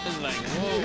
was like, whoa.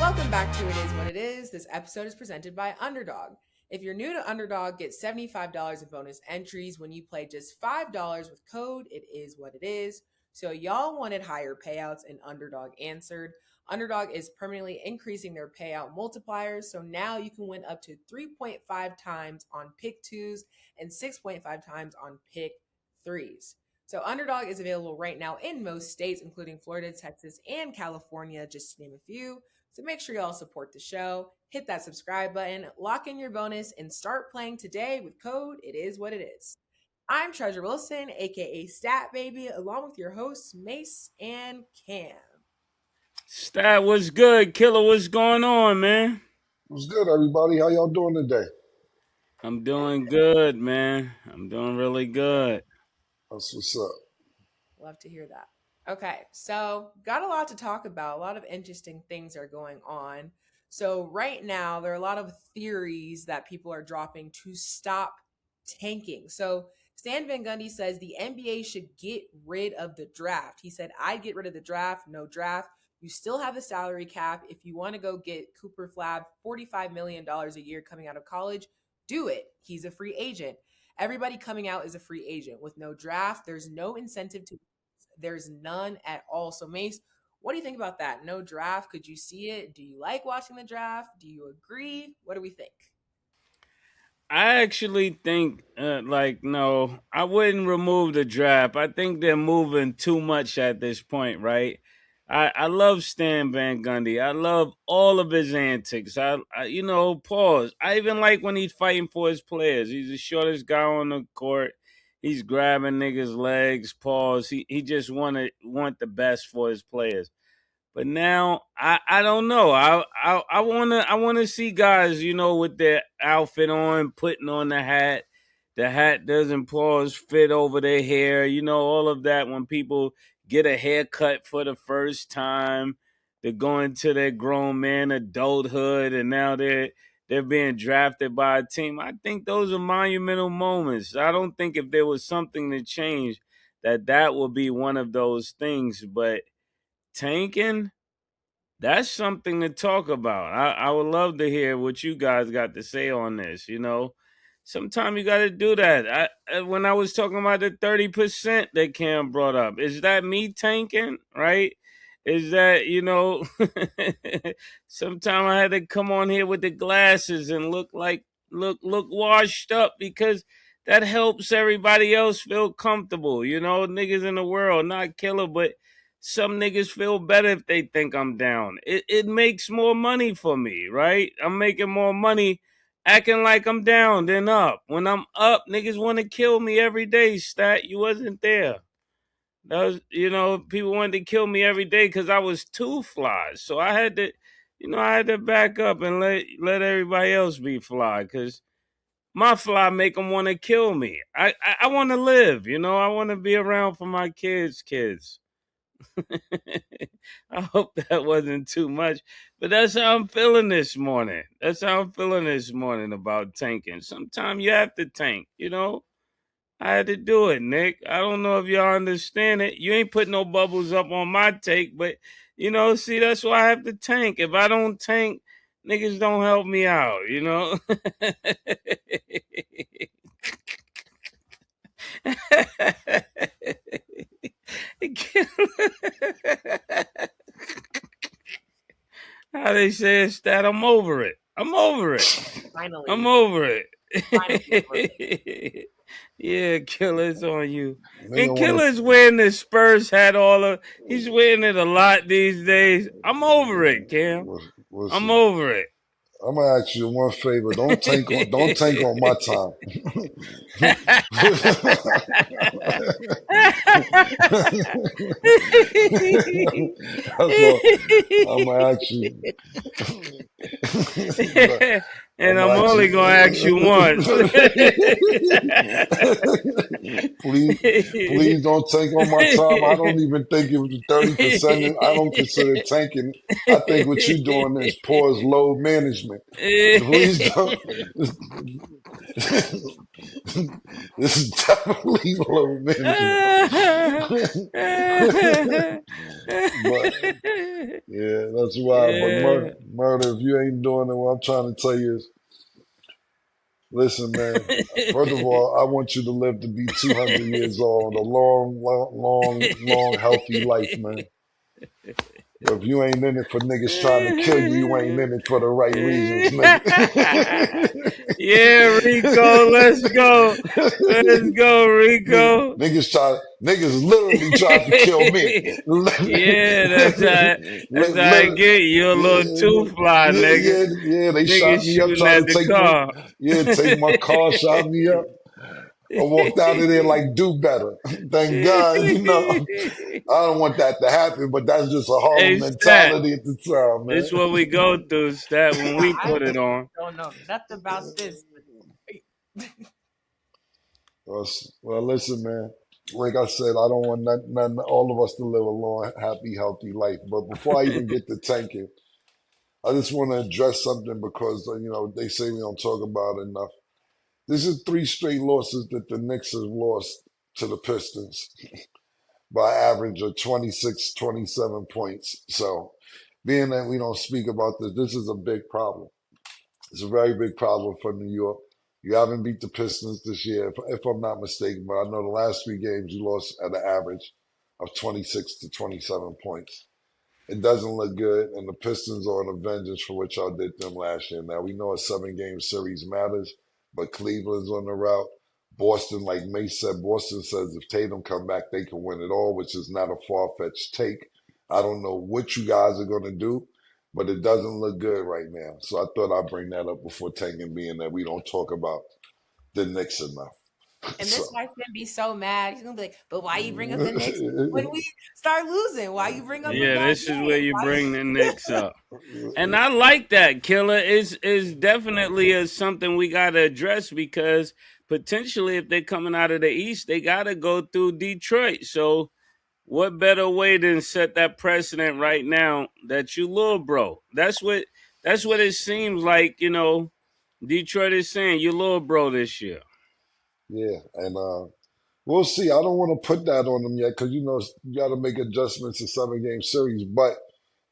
Welcome back to It Is What It Is. This episode is presented by Underdog. If you're new to Underdog, get $75 in bonus entries when you play just $5 with code It Is What It Is. So y'all wanted higher payouts and Underdog answered. Underdog is permanently increasing their payout multipliers, so now you can win up to 3.5 times on pick twos and 6.5 times on pick threes. So Underdog is available right now in most states, including Florida, Texas, and California, just to name a few. So make sure y'all support the show, hit that subscribe button, lock in your bonus, and start playing today with code It Is What It Is. I'm Treasure Wilson, aka Stat Baby, along with your hosts Mase and Cam. Stat, what's good? Killa, what's going on, man? What's good, everybody? How y'all doing today? I'm doing good, man. I'm doing really good. That's what's up. Love to hear that. Okay, so got a lot to talk about. A lot of interesting things are going on. So right now, there are a lot of theories that people are dropping to stop tanking. So Stan Van Gundy says the NBA should get rid of the draft. He said, I'd get rid of the draft, no draft. You still have the salary cap. If you want to go get Cooper Flab $45 million a year coming out of college, do it. He's a free agent. Everybody coming out is a free agent. With no draft, there's no incentive to. There's none at all. So Mase, what do you think about that? No draft. Could you see it? Do you like watching the draft? Do you agree? What do we think? I actually think, no, I wouldn't remove the draft. I think they're moving too much at this point, right? I love Stan Van Gundy. I love all of his antics. Pause. I even like when he's fighting for his players. He's the shortest guy on the court. He's grabbing niggas' legs, pause. He just want the best for his players. But now I don't know. I wanna see guys, with their outfit on, putting on the hat. The hat doesn't pause fit over their hair, all of that. When people get a haircut for the first time, they're going to their grown man adulthood, and now they're being drafted by a team. I think those are monumental moments. I don't think if there was something to change, that would be one of those things. But tanking, that's something to talk about. I would love to hear what you guys got to say on this. Sometimes you got to do that. When I was talking about the 30% that Cam brought up, is that me tanking, right? Is that, sometimes I had to come on here with the glasses and look washed up, because that helps everybody else feel comfortable. Niggas in the world, not Killa, but some niggas feel better if they think I'm down. It makes more money for me, right? I'm making more money acting like I'm down than up. When I'm up, niggas want to kill me every day, Stat. You wasn't there. That was, people wanted to kill me every day because I was too fly. So I had to, back up and let everybody else be fly, because my fly make them want to kill me. I want to live, I want to be around for my kids. I hope that wasn't too much, but that's how I'm feeling this morning. About tanking. Sometimes you have to tank, I had to do it, Nick. I don't know if y'all understand it. You ain't put no bubbles up on my take, but, see, that's why I have to tank. If I don't tank, niggas don't help me out, How they say it's that I'm over it. Finally. I'm over it. Yeah, Killa's on you. And Killa's wearing the Spurs hat he's wearing it a lot these days. I'm over it, Cam. Listen, I'm over it. I'm gonna ask you one favor. Don't tank on my time. That's what I'm gonna ask you. And I'm I'm only gonna ask you once. actually. please, please don't tank on my time. I don't even think it was 30%. I don't consider tanking. I think what you're doing is poor load management. Please don't. This is definitely load management. But yeah, that's why. But Yeah. murder, if you ain't doing it, what I'm trying to tell you is, listen, man. First of all, I want you to live to be 200 years old, a long, long, long, long, healthy life, man. But if you ain't in it for niggas trying to kill you, you ain't in it for the right reasons, nigga. Yeah, Rico, let's go. Let's go, Rico. Niggas literally tried to kill me. Yeah, that's how I get you. A little too fly, nigga. Yeah, they Nigga shot me up shooting trying at to the car. take my car, shot me up. I walked out of there like, do better. Thank God, I don't want that to happen, but that's just a Harlem Hey, Stat, mentality at the time, this man. what we go through, Stat, when we I put it on. don't know nothing about this. Well, listen, man. Like I said, I don't want none, all of us to live a long, happy, healthy life. But before I even get to tanking, I just want to address something because, they say we don't talk about it enough. This is 3 straight losses that the Knicks have lost to the Pistons by average of 26, 27 points. So being that we don't speak about this, this is a big problem. It's a very big problem for New York. You haven't beat the Pistons this year, if I'm not mistaken, but I know the last 3 games you lost at an average of 26 to 27 points. It doesn't look good, and the Pistons are on a vengeance for what y'all did to them last year. Now, we know a 7-game series matters, but Cleveland's on the route. Boston, like Mase said, Boston says if Tatum come back, they can win it all, which is not a far-fetched take. I don't know what you guys are going to do, but it doesn't look good right now. So I thought I'd bring that up before tanking, being that we don't talk about the Knicks enough. And So this wife's gonna be so mad. He's gonna be like, "But why you bring up the Knicks when we start losing? Why you bring up a Yeah, bad this is where game? you Why you?" bring the Knicks up. And I like that, Killer. Is definitely something we gotta address because potentially if they're coming out of the East, they gotta go through Detroit. So what better way than set that precedent right now that you little bro? That's what it seems like, Detroit is saying you little bro this year. yeah, and we'll see. I don't want to put that on them yet because you got to make adjustments to 7-game series, but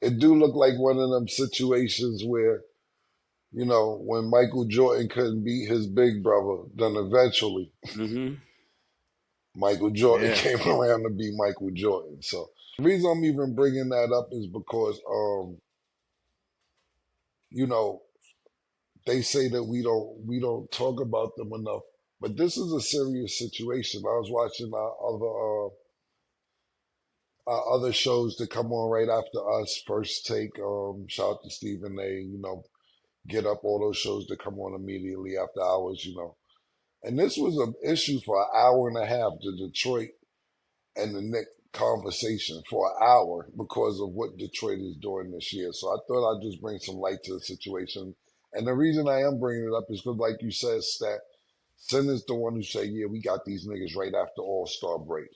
it do look like one of them situations where when Michael Jordan couldn't beat his big brother, then eventually Mm-hmm. Michael Jordan Yeah. came around to be Michael Jordan. So the reason I'm even bringing that up is because you know they say that we don't talk about them enough, but this is a serious situation. I was watching other shows that come on right after us. First Take, shout out to Stephen A. Get Up, all those shows that come on immediately after hours. And this was an issue for an hour and a half, the Detroit and the Knicks conversation for an hour because of what Detroit is doing this year. So I thought I'd just bring some light to the situation. And the reason I am bringing it up is because, like you said, Stat, Sin is the one who said, yeah, we got these niggas right after All-Star break.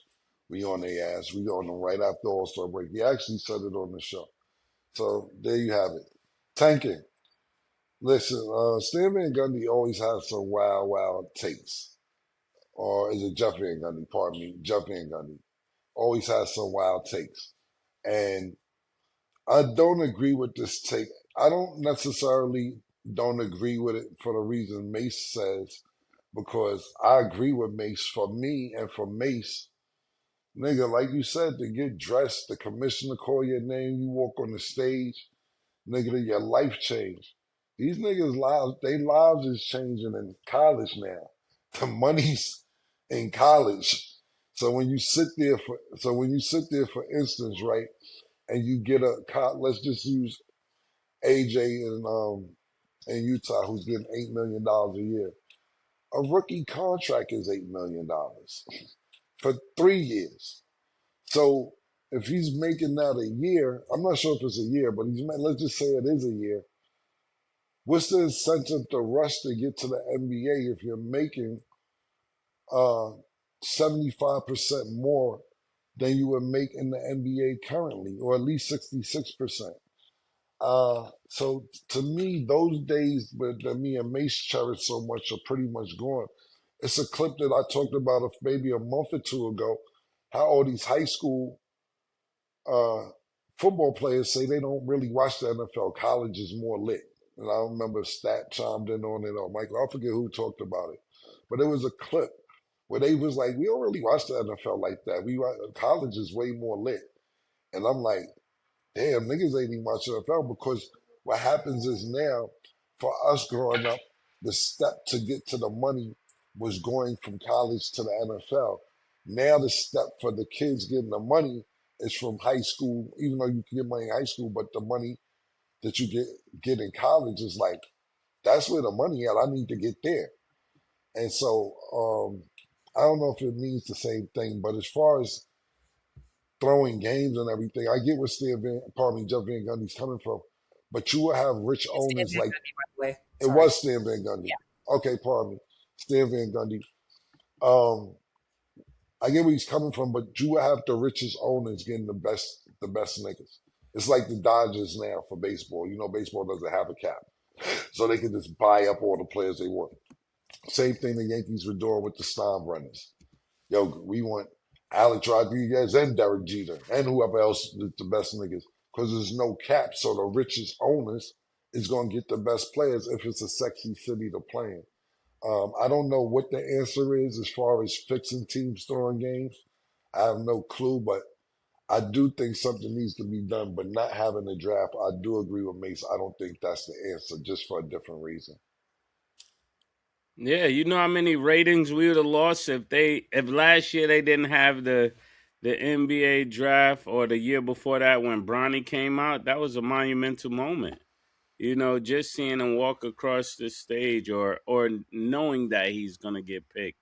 We on their ass. We on them right after All-Star break. He actually said it on the show. So there you have it. Tanking. Listen, Stan Van Gundy always has some wild, wild takes. Or is it Jeff Van Gundy? Pardon me. Jeff Van Gundy always has some wild takes. And I don't agree with this take. I don't necessarily don't agree with it for the reason Mase says, because I agree with Mase. For me and for Mase, nigga, like you said, to get dressed, the commissioner call your name, you walk on the stage, nigga, your life changed. These niggas' lives, their lives is changing in college now. The money's in college. So when you sit there, for instance, right, and you get let's just use AJ in Utah, who's getting $8 million a year. A rookie contract is $8 million for 3 years. So if he's making that a year, I'm not sure if it's a year, but let's just say it is a year. What's the incentive to rush to get to the NBA if you're making 75% more than you would make in the NBA currently, or at least 66%? So to me, those days that me and Mase cherish so much are pretty much gone. It's a clip that I talked about maybe a month or two ago, how all these high school uh, football players say they don't really watch the NFL. College is more lit. And I remember Stat chimed in on it, or Michael, I forget who talked about it. But it was a clip where they was like, we don't really watch the NFL like that. College is way more lit. And I'm like, damn, niggas ain't even watch NFL, because what happens is now, for us growing up, the step to get to the money was going from college to the NFL. Now the step for the kids getting the money is from high school, even though you can get money in high school, but the money that you get in college is like, that's where the money at. I need to get there. And so I don't know if it means the same thing, but as far as throwing games and everything, I get where Jeff Van Gundy's coming from. But you will have rich It's Stan owners Van like Gundy, by the way. it Sorry. was Stan Van Gundy. Yeah. Okay, pardon me, Stan Van Gundy. Um, I get where he's coming from, but you will have the richest owners getting the best niggas. It's like the Dodgers now for baseball. You know, baseball doesn't have a cap, so they can just buy up all the players they want. Same thing the Yankees were doing with the Steinbrenners. Yo, we want Alex Rodriguez and Derek Jeter and whoever else is the best niggas, because there's no cap. So the richest owners is going to get the best players if it's a sexy city to play in. I don't know what the answer is as far as fixing teams throwing games. I have no clue, but I do think something needs to be done. But not having a draft, I do agree with Mace. I don't think that's the answer, just for a different reason. Yeah, you know how many ratings we would have lost if last year they didn't have the NBA draft, or the year before that when Bronny came out. That was a monumental moment. You know, just seeing him walk across the stage, or knowing that he's gonna get picked,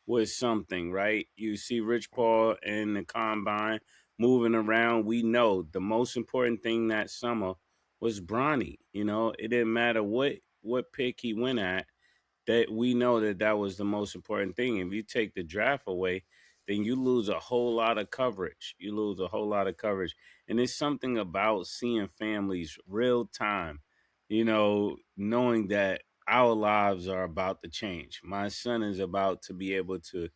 was something, right? You see Rich Paul in the combine moving around. We know the most important thing that summer was Bronny. You know, it didn't matter what pick he went at, that we know that that was the most important thing. If you take the draft away, then you lose a whole lot of coverage. You lose a whole lot of coverage. And it's something about seeing families real time, you know, knowing that our lives are about to change. My son is about to be able to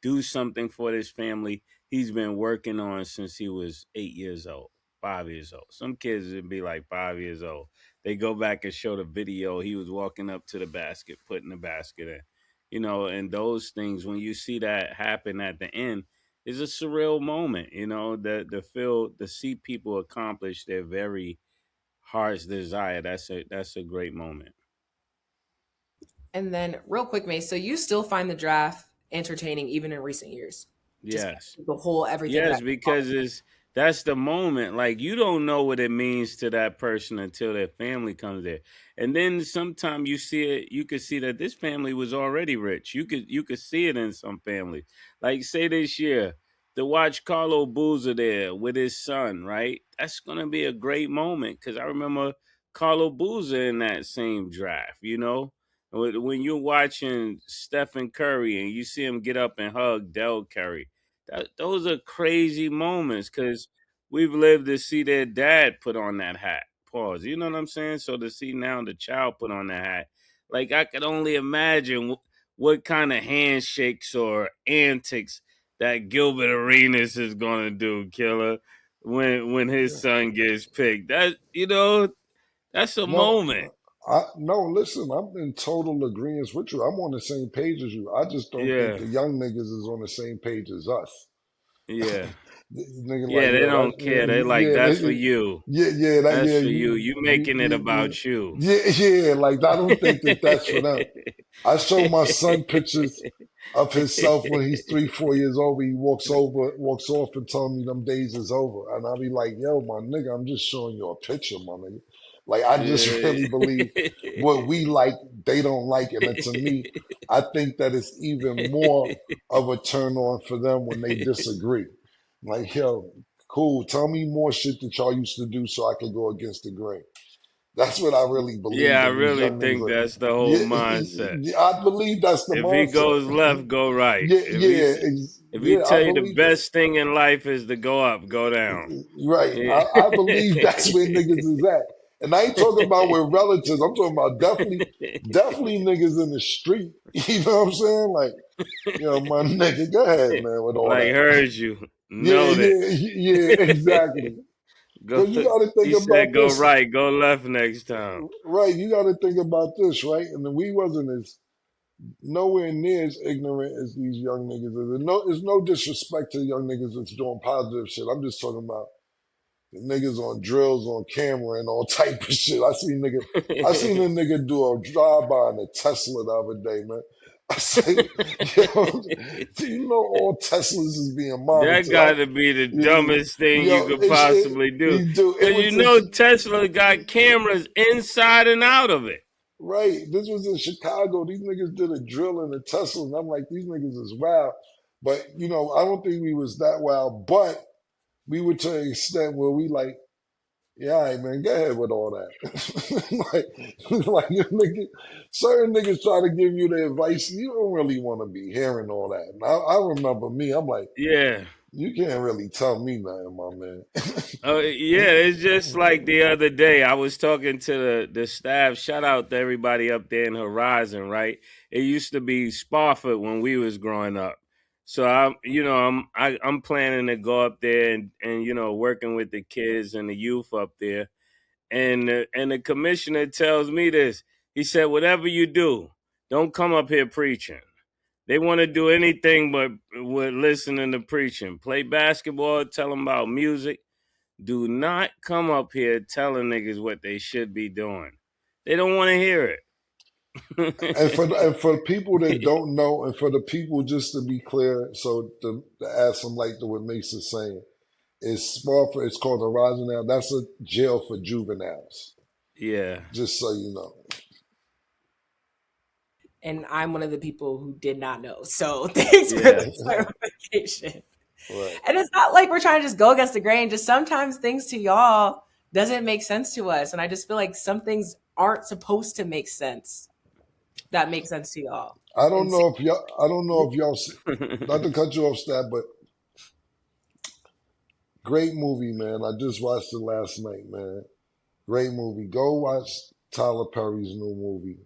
do something for this family he's been working on since he was 8 years old, 5 years old. Some kids would be like 5 years old. They go back and show the video. He was walking up to the basket, putting the basket in. You know, and those things, when you see that happen at the end, is a surreal moment. You know, to see people accomplish their very heart's desire. That's a great moment. And then, real quick, Mace. So you still find the draft entertaining even in recent years, just Yes. the whole everything Yes, that. because that's the moment. Like, you don't know what it means to that person until their family comes there. And then sometimes you could see that this family was already rich. You could see it in some families. Like, say this year, to watch Carlo Boozer there with his son, right? That's gonna be a great moment, because I remember Carlo Boozer in that same draft, you know? When you're watching Stephen Curry and you see him get up and hug Del Curry, those are crazy moments, because we've lived to see their dad put on that hat. Pause. You know what I'm saying? So to see now the child put on that hat, like, I could only imagine what kind of handshakes or antics that Gilbert Arenas is gonna do, Killer, when his Yeah. son gets picked. That, that's a No, moment. no. Listen, I'm in total agreement with you. I'm on the same page as you. I just don't think Yeah, the young niggas is on the same page as us. yeah, Nigga, like, yeah. They yo, don't care. They like, that's for you. yeah, That's for you. You you, making it about you. yeah. Like, I don't think that that's for them. I show my son pictures of himself when he's 3, 4 years old. He walks off and tells me them days is over. And I'll be like, yo, my nigga, I'm just showing you a picture, my nigga. Like, I just Yeah. really believe what we like, they don't like. And then to me, I think that it's even more of a turn on for them when they disagree. Like, yo, cool, tell me more shit that y'all used to do so I can go against the grain. That's what I really believe Yeah, I in these really young niggas. think Like, that's the whole yeah, mindset. I believe that's the If he goes mindset. left, go right. Yeah, If he yeah, if he yeah. I tell you the believe that. best thing in life is to go up, go down. Right. Yeah. I believe that's where niggas is at. And I ain't talking about with relatives. I'm talking about definitely niggas in the street. You know what I'm saying? Like, my nigga, go ahead, man, with all Like that. heard you. Yeah, Know that. yeah, yeah, exactly. Go. Because you got to think He about said go this, right, go left next time. right? You got to think about this, right? And then we wasn't as nowhere near as ignorant as these young niggas is. And no, it's no disrespect to young niggas that's doing positive shit. I'm just talking about the niggas on drills on camera and all type of shit. I seen a nigga do a drive by in a Tesla the other day, man. I say, do you know all Teslas is being That monitored? got to be the dumbest thing you could possibly do. It Because was Tesla got cameras inside and out of it. right. This was in Chicago. These niggas did a drill in a Tesla, and I'm like, these niggas is wild. But I don't think we was that wild. But we were to an extent where we like, yeah, all right, man, go ahead with all that. like certain niggas try to give you the advice you don't really want to be hearing all that. And I remember me, I'm like, Yeah. you can't really tell me nothing, my man. Oh yeah, it's just like the other day. I was talking to the staff. Shout out to everybody up there in Horizon, right? It used to be Spofford when we was growing up. So I'm planning to go up there and working with the kids and the youth up there. And the commissioner tells me this. He said, whatever you do, don't come up here preaching. They want to do anything but with listening to preaching. Play basketball, tell them about music. Do not come up here telling niggas what they should be doing. They don't want to hear And for people that it. don't know, and for the people just to be clear, so to add some light to what Mase is saying, it's called Horizon now. That's a jail for juveniles. Yeah. Just so you know. And I'm one of the people who did not know. So thanks for Yeah. the clarification. Right. And it's not like we're trying to just go against the grain. Just sometimes things to y'all doesn't make sense to us. And I just feel like some things aren't supposed to make sense that make sense to y'all. I don't And know if y'all. I don't know if y'all. Not to cut you off, Stab, but great movie, man. I just watched it last night, man. Great movie. Go watch Tyler Perry's new movie,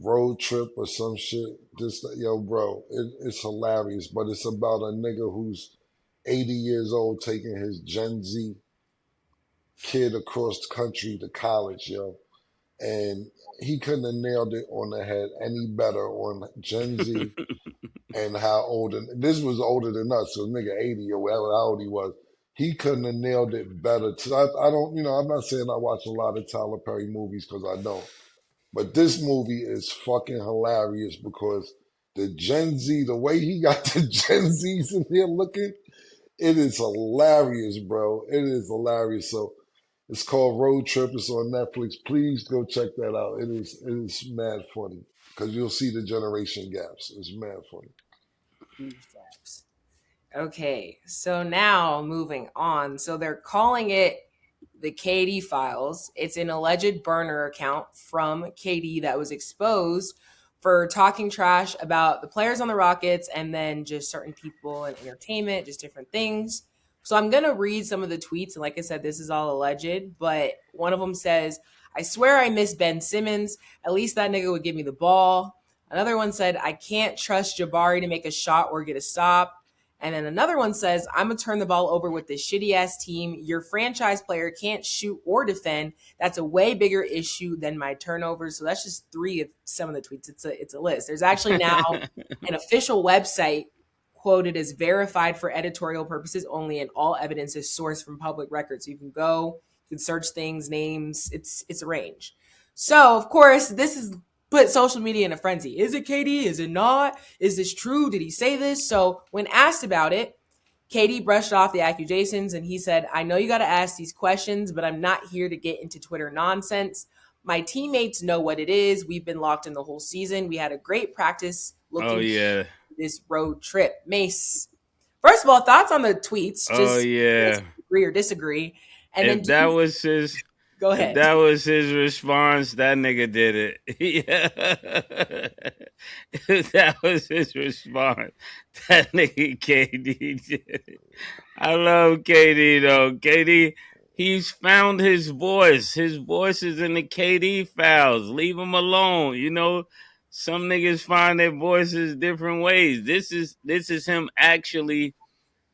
Road Trip or some shit. Just yo, bro, it's hilarious. But it's about a nigga who's 80 years old taking his Gen Z kid across the country to college, yo. And he couldn't have nailed it on the head any better on Gen Z and how old. And this was older than us, so nigga 80 or whatever how old he was. He couldn't have nailed it better. So I don't, I'm not saying I watch a lot of Tyler Perry movies because I don't. But this movie is fucking hilarious because the Gen Z, the way he got the Gen Zs in here looking, it is hilarious, bro. It is hilarious. So it's called Road Trip. It's on Netflix. Please go check that out. It is mad funny because you'll see the generation gaps. It's mad funny. okay, so now moving on. So they're calling it the KD Files. It's an alleged burner account from KD that was exposed for talking trash about the players on the Rockets and then just certain people and entertainment, just different things. So I'm going to read some of the tweets. And like I said, this is all alleged, but one of them says, I swear I miss Ben Simmons. At least that nigga would give me the ball. Another one said, I can't trust Jabari to make a shot or get a stop. And then another one says, I'm going to turn the ball over with this shitty ass team. Your franchise player can't shoot or defend. That's a way bigger issue than my turnovers. So that's just three of some of the tweets. It's a list. There's actually now an official website quoted as verified for editorial purposes only, and all evidence is sourced from public records. So you can go, you can search things, names. It's a range. So of course, this is put social media in a frenzy. Is it KD? Is it not? Is this true? Did he say this? So when asked about it, KD brushed off the accusations and he said, I know you got to ask these questions, but I'm not here to get into Twitter nonsense. My teammates know what it is. We've been locked in the whole season. We had a great practice looking Oh yeah. this road trip. Mase, first of all, thoughts on the tweets? Oh Just yeah. agree or disagree. And If that was his Go If ahead. that was his response, that nigga did it. Yeah. If that was his response, that nigga KD did it. I love KD though. KD, he's found his voice. His voice is in the KD files. Leave him alone. You know, some niggas find their voices different ways. This is him actually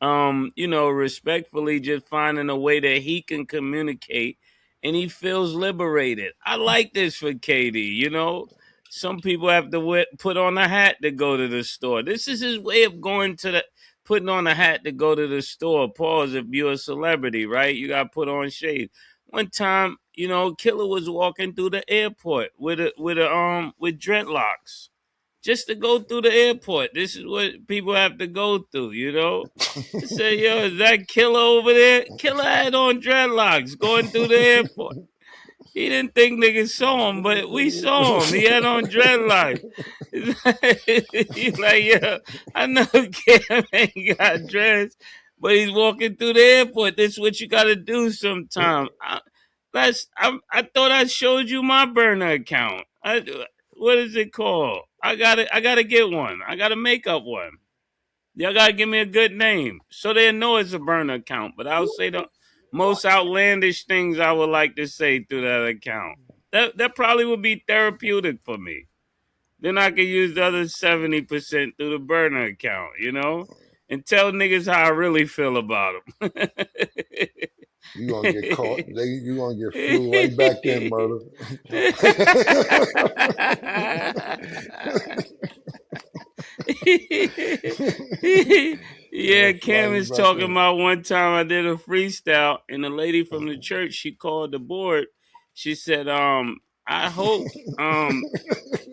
respectfully just finding a way that he can communicate and he feels liberated. I like this for KD. Some people have to put on a hat to go to the store. This is his way of going to putting on a hat to go to the store. Pause, if you're a celebrity, right? You got to put on shades. One time, Killa was walking through the airport with dreadlocks just to go through the airport. This is what people have to go through. I said, yo, is that Killa over there? Killa had on dreadlocks going through the airport. He didn't think niggas saw him, but we saw him. He had on dreadlocks. He's like, yo, I know Cam ain't got dreads, but he's walking through the airport. This is what you got to do sometime. I thought I showed you my burner account. What is it called? I gotta get one. I gotta make up one. Y'all gotta give me a good name so they know it's a burner account. But I'll say the most outlandish things I would like to say through that account. That probably would be therapeutic for me. Then I could use the other 70% through the burner account, and tell niggas how I really feel about them. You gonna get caught. You gonna get flew right back in, murder. Yeah, Cam Flying is back talking in. about one time I did a freestyle and the lady from the church, she called the board. She said, I hope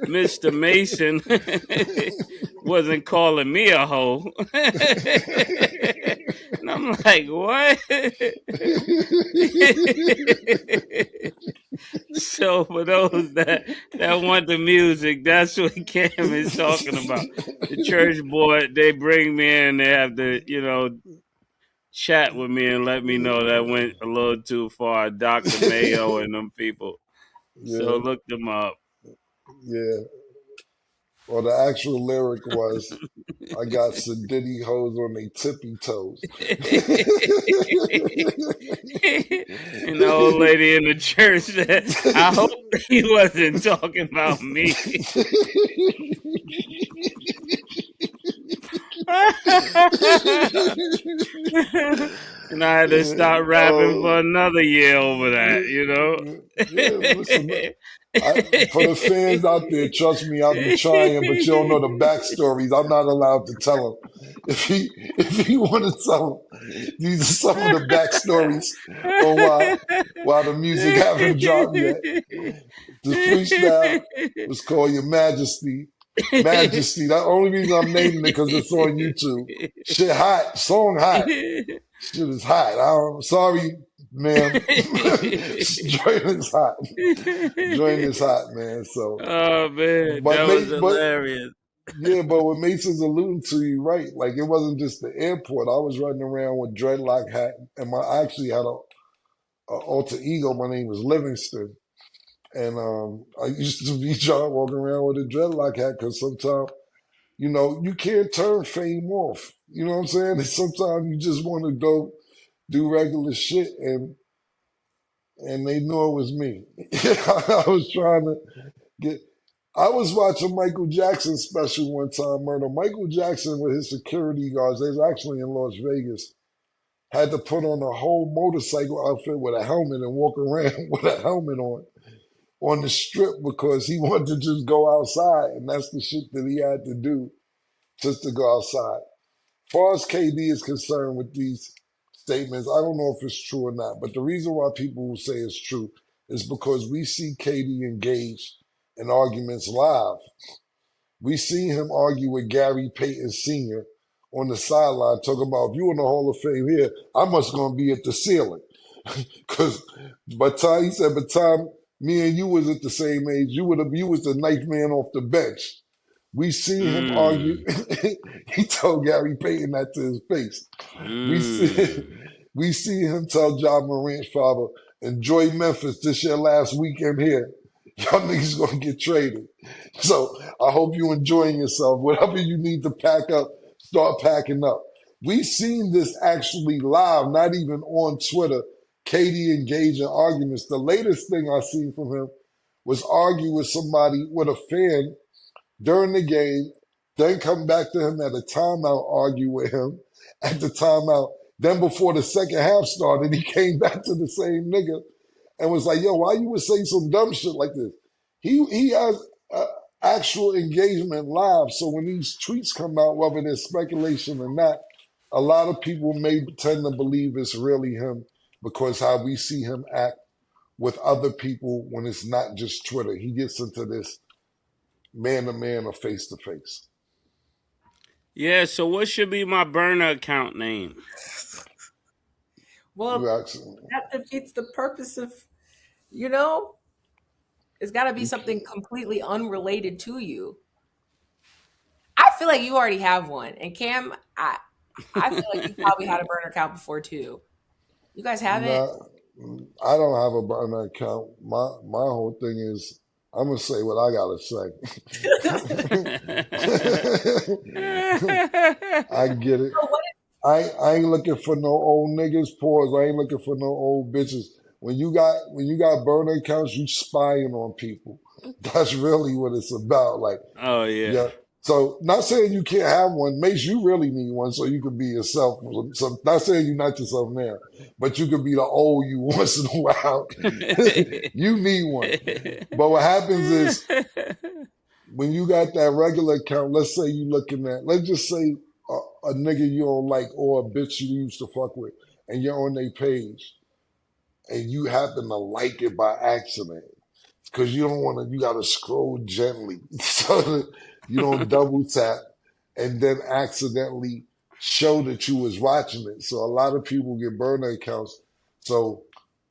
Mr. Mason wasn't calling me a hoe. And I'm like, what? So for those that want the music, that's what Cam is talking about. The church board, they bring me in, they have to, chat with me and let me know that went a little too far. Dr. Mayo and them people. So Yeah, look them up. yeah. Well, the actual lyric was, "I got some ditty hoes on they tippy toes." And the old lady in the church said, I hope he wasn't talking about me. And I had to stop rapping for Oh, another year over yeah, that. yeah. Listen, for the fans out there, trust me, I'll be trying, but you don't know the backstories. I'm not allowed to tell them. If he want to tell them, these are some of the backstories on why the music haven't dropped yet. The freestyle was called Your Majesty. Majesty. The only reason I'm naming it because it's on YouTube. Shit hot. Song hot. Shit is hot. I'm sorry, ma'am. Joint is hot. Joint is hot, man. So, Oh man, but that was but hilarious. yeah, but what Mason's alluding to, you right? Like it wasn't just the airport. I was running around with dreadlock hat, and I actually had a alter ego. My name was Livingston, and I used to be trying to walk around with a dreadlock hat because sometimes you can't turn fame off. You know what I'm saying? And sometimes you just want to go do regular shit, and they knew it was me. I was trying to get. I was watching Michael Jackson's special one time, murder. Michael Jackson with his security guards, they was actually in Las Vegas, had to put on a whole motorcycle outfit with a helmet and walk around with a helmet on the strip because he wanted to just go outside, and that's the shit that he had to do just to go outside. As far as KD is concerned with these statements, I don't know if it's true or not, but the reason why people will say it's true is because we see KD engaged in arguments live. We see him argue with Gary Payton Sr. on the sideline, talking about if you in the Hall of Fame here, I must gonna be at the ceiling. Because by time he said, by time me and you was at the same age, you was the ninth man off the bench. We seen him argue. Mm, He told Gary Payton that to his face. We see mm. we see him tell John Morant's father, enjoy Memphis. This your last weekend here. Y'all niggas gonna get traded. So I hope you enjoying yourself. Whatever you need to pack up, start packing up. We've seen this actually live, not even on Twitter. Katie engaged in arguments. The latest thing I seen from him was argue with somebody, with a fan during the game, then come back to him at a timeout, argue with him at the timeout. Then before the second half started, he came back to the same nigga and was like, "Yo, why you would say some dumb shit like this?" He has actual engagement live. So when these tweets come out, whether there's speculation or not, a lot of people may tend to believe it's really him because how we see him act with other people when it's not just Twitter. He gets into this man to man or face to face. Yeah, so what should be my burner account name? Well, that defeats the purpose of, it's got to be something completely unrelated to you. I feel like you already have one. And Cam, I feel like you probably had a burner account before too. You guys haven't? I don't have a burner account. My whole thing is I'm gonna say what I gotta say. I get it. I ain't looking for no old niggas. Pause. I ain't looking for no old bitches. When you got burner accounts, you spying on people. That's really what it's about. Like, oh yeah. So not saying you can't have one. Mase, you really need one so you can be yourself. So not saying you're not yourself now, but you could be the old you once in a while. You need one. But what happens is when you got that regular account, let's say you looking at, let's just say a nigga you don't like or a bitch you used to fuck with, and you're on their page, and you happen to like it by accident, because you don't want to, you got to scroll gently so that you don't double tap and then accidentally show that you was watching it. So a lot of people get burner accounts so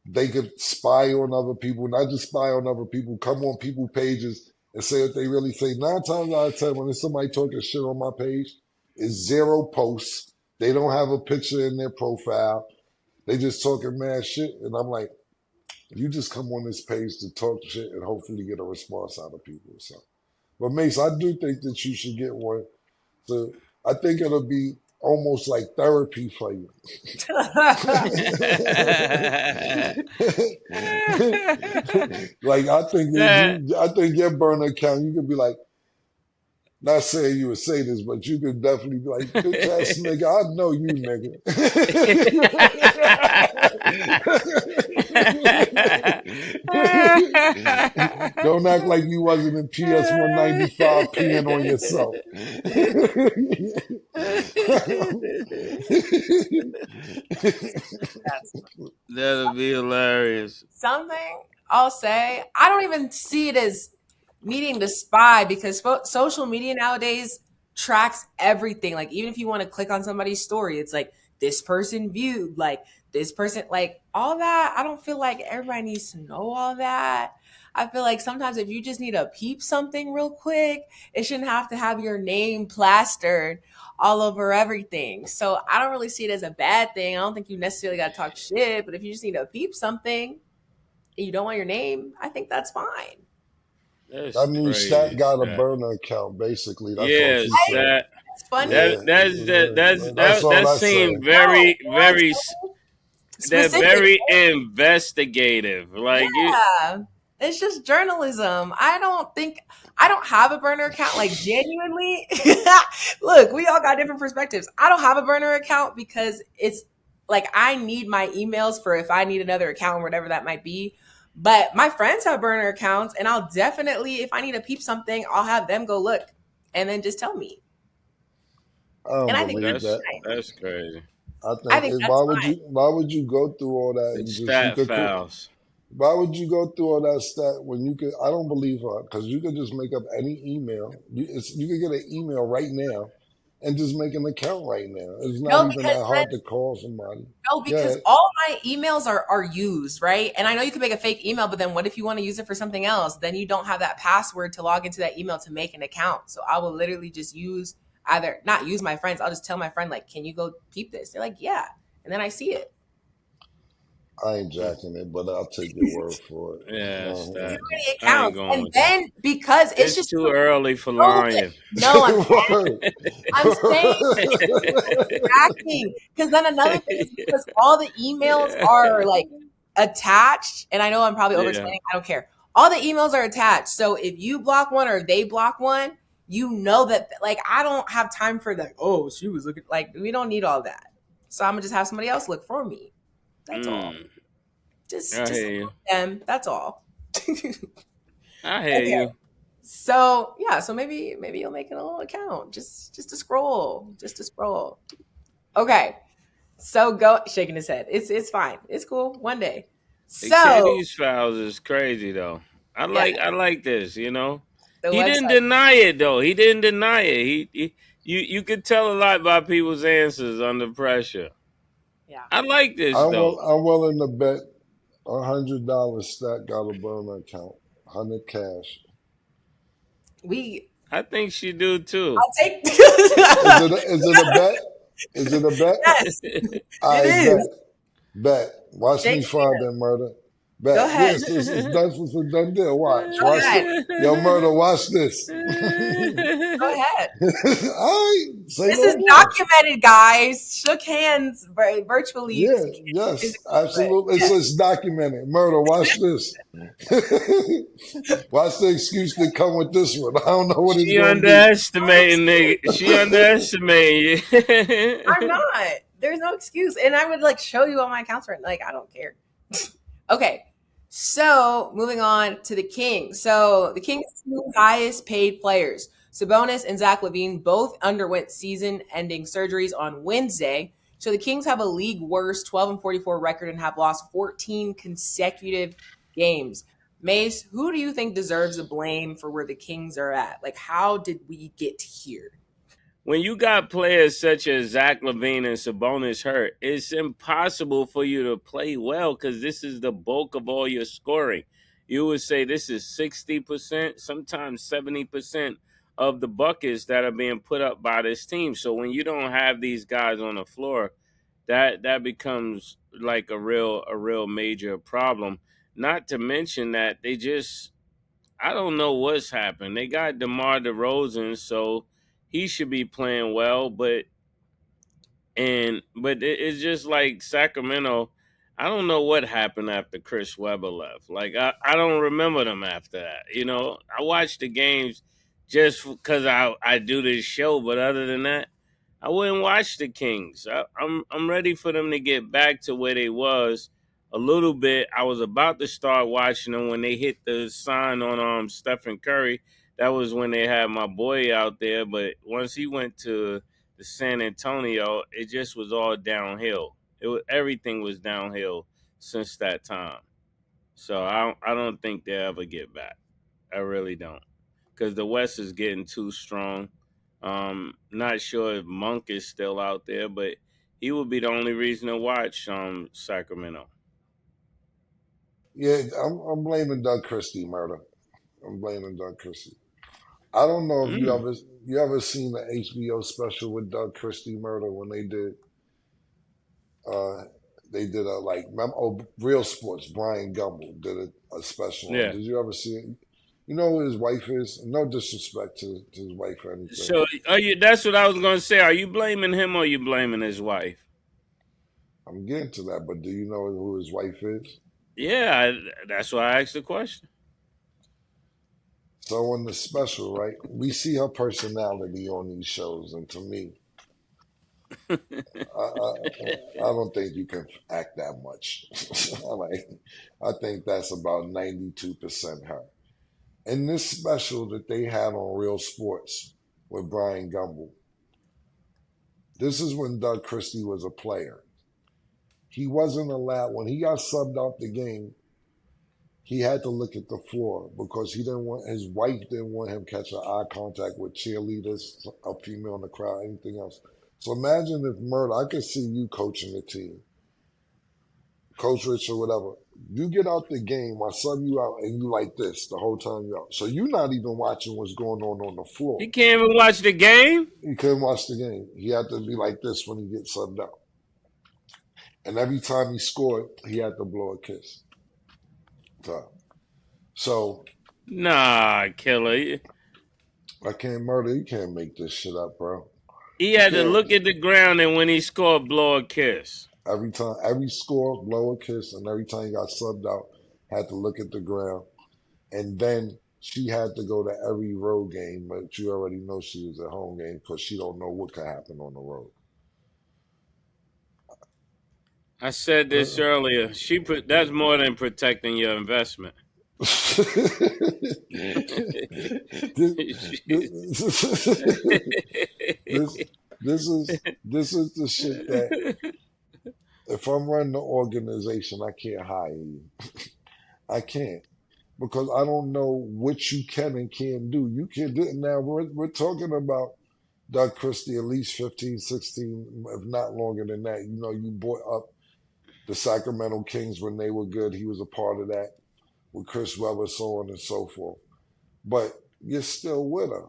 they could spy on other people, not just spy on other people, come on people's pages and say what they really say. 9 times out of 10, when there's somebody talking shit on my page, it's 0 posts. They don't have a picture in their profile. They just talking mad shit. And I'm like, you just come on this page to talk shit and hopefully get a response out of people. So, but Mase, I do think that you should get one. So I think it'll be almost like therapy for you. Like I think your burner account, you could be like, not saying you would say this, but you could definitely be like, bitch ass nigga, I know you, nigga. Don't act like you wasn't in PS 195 peeing on yourself. That'll be hilarious. Something I'll say, I don't even see it as needing to spy because social media nowadays tracks everything. Like even if you want to click on somebody's story, it's like this person viewed, like this person, like all that. I don't feel like everybody needs to know all that. I feel like sometimes if you just need to peep something real quick, it shouldn't have to have your name plastered all over everything. So I don't really see it as a bad thing. I don't think you necessarily got to talk shit, but if you just need to peep something and you don't want your name, I think that's fine. That means Stat got a burner account, basically. That's yes, that. It's funny. That seemed very, very. They're very investigative. Like it's just journalism. I don't have a burner account. Like genuinely, look, we all got different perspectives. I don't have a burner account because it's like I need my emails for if I need another account, whatever that might be. But my friends have burner accounts, and I'll definitely, if I need to peep something, I'll have them go look and then just tell me. I think that's crazy. I think why would you go through all that? And stat files. Why would you go through all that stat when you could? I don't believe her because you could just make up any email. You could get an email right now and just make an account right now. It's not even that hard to call somebody. No, because all my emails are used, right? And I know you can make a fake email, but then what if you want to use it for something else? Then you don't have that password to log into that email to make an account. So I will literally just not use my friends. I'll just tell my friend, like, can you go peep this? They're like, yeah. And then I see it. I ain't jacking it, but I'll take your word for it. Yeah, Uh-huh. Too that. many I ain't accounts. going And with that. then because it's It's just too early for so lying. no, Word. I'm saying tracking. Because then another thing is because all the emails are like attached, and I know I'm probably over Yeah. explaining, I don't care. All the emails are attached. So if you block one or they block one, you know that like I don't have time for that. Oh, she was looking like we don't need all that. So I'm gonna just have somebody else look for me. That's all. Mm, I Just hear you. them. That's all. Okay. I hear you. So yeah, so maybe you'll make it a little account. Just to scroll. Just to scroll. Okay. So go shaking his head. It's fine. It's cool. One day. The So Katie's Files is crazy though. yeah, I like this. You know, the he didn't website. deny it though. He didn't deny it. You could tell a lot by people's answers under pressure. Yeah. I like this though. I'm willing to bet $100 Stat got a burner account, 100 cash. We I think she do too. I'll take Is it a bet? Is it a bet? yes, it I bet. is. Bet. Watch Shake me find that murder. go Bet. ahead. Yes, it's done for a done deal. Watch. Go Watch ahead. it. Yo, murder, watch this. Go ahead. I say This no is more. documented, guys. Shook hands virtually. Yeah, Physically, yes, but absolutely. yeah. It's documented. Murder, watch this. Watch the excuse that come with this one. I don't know what it's She gonna be. underestimating nigga. She underestimating you. I'm not. There's no excuse. And I would like show you all my accounts right. Like, I don't care. Okay. So moving on to the Kings. So the Kings' two highest paid players, Sabonis and Zach LaVine, both underwent season-ending surgeries on Wednesday. So the Kings have a league worst 12-44 record and have lost 14 consecutive games. Mase, who do you think deserves the blame for where the Kings are at? Like, how did we get here? When you got players such as Zach LaVine and Sabonis hurt, it's impossible for you to play well because this is the bulk of all your scoring. You would say this is 60%, sometimes 70% of the buckets that are being put up by this team. So when you don't have these guys on the floor, that becomes like a real major problem. Not to mention that they just I don't know what's happened. They got DeMar DeRozan, so he should be playing well, but it's just like Sacramento. I don't know what happened after Chris Webber left. Like I don't remember them after that. You know, I watch the games just because I do this show, but other than that, I wouldn't watch the Kings. I'm ready for them to get back to where they was a little bit. I was about to start watching them when they hit the sign on Stephen Curry. That was when they had my boy out there, but once he went to the San Antonio, it just was all downhill. Everything was downhill since that time. So I don't think they'll ever get back. I really don't, because the West is getting too strong. Not sure if Monk is still out there, but he would be the only reason to watch Sacramento. Yeah, I'm blaming Doug Christie murder. I'm blaming Doug Christie. I don't know if Mm. you ever seen the HBO special with Doug Christie murder when uh they did a Real Sports. Brian Gumble did a special on. Yeah. Did you ever see it? You know who his wife is? No disrespect to his wife or anything. So are you? That's what I was going to say. Are you blaming him or are you blaming his wife? I'm getting to that, but do you know who his wife is? Yeah, that's why I asked the question. So on the special, right, we see her personality on these shows, and to me, I don't think you can act that much. Like, I think that's about 92% her. In this special that they had on Real Sports with Brian Gumble, this is when Doug Christie was a player. He wasn't allowed, when he got subbed off the game, he had to look at the floor because he didn't want his wife didn't want him catching eye contact with cheerleaders, a female in the crowd, anything else. So imagine if murder. I could see you coaching the team, Coach Rich or whatever. You get out the game, I sub you out, and you like this the whole time you out. So you're not even watching what's going on the He floor. can't even watch the game. He couldn't watch the game. He had to be like this when he gets subbed out. And every time he scored, he had to blow a kiss. So Nah, Killa. I can't murder. You can't make this shit up, bro. He You had to can't. look at the ground and when he scored, blow a kiss. Every time, every score, blow a kiss, and every time he got subbed out, had to look at the ground. And then she had to go to every road game, but you already know she was at home game because she don't know what could happen on the road. I said this earlier. That's more than protecting your investment. this, this, this is the shit that if I'm running the organization, I can't hire you. I can't because I don't know what you can and can't do. You can do now. We're talking about Doug Christie at least 15, 16, if not longer than that. You know, you brought up the Sacramento Kings when they were good. He was a part of that with Chris Webber, so on and so forth. But you're still with her.